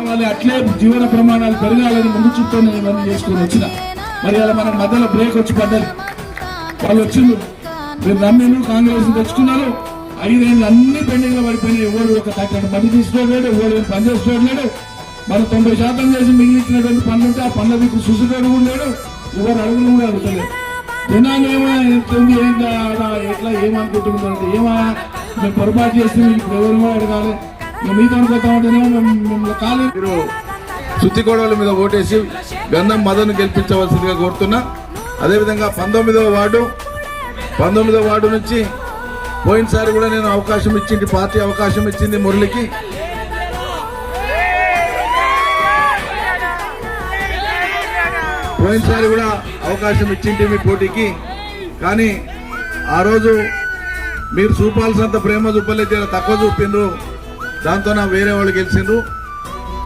కావాలి, అట్లే జీవన ప్రమాణాలు పెరగాలని ముందు చుట్టూ నేను ఇవన్నీ చేసుకొని వచ్చిన. మరి అలా మనకు మధ్యలో బ్రేక్ వచ్చి పడ్డది. వాళ్ళు వచ్చిండ్రు, మీరు నమ్మిను, కాంగ్రెస్ తెచ్చుకున్నారు. 5 ఏళ్ళు అన్ని పెండింగ్ లో పడిపోయినాయి. ఎవరు ఒక తగ్గట్టు మధ్య తీసుకోలేడు, ఎవరు పని చేసుకోవట్లేడు. మనం 90% చేసి మిగిలిచ్చినటువంటి పనులు ఉంటే ఆ పనుల మీకు చూసేటోడు కూడా లేడు, ఎవరు అడుగులు కూడా అడుగుతలేదు. జనాలు ఏమైతుంది, ఏం కాదా, ఎట్లా ఏమనుకుంటుందంటే మేము పొరపాటు చేస్తే మీకు ఎవరు కూడా అడగాలి, మీతో అనుకుంటా ఉంటేనేమో మిమ్మల్ని కాలు. మీరు సుత్తికోడల మీద ఓటేసి గంధం మదన్ గెలిపించవలసిందిగా కోరుతున్నా. అదేవిధంగా 19వ వార్డు నుంచి పోయినసారి కూడా నేను అవకాశం ఇచ్చింది, పార్టీ అవకాశం ఇచ్చింది మురళికి. పోయినసారి కూడా అవకాశం ఇచ్చింది మీ పోటీకి. కానీ ఆ రోజు మీరు చూపాల్సినంత ప్రేమ చూపలేదు, తక్కువ చూపిండ్రు. దాంతో వేరే వాళ్ళు గెలిచిండ్రు.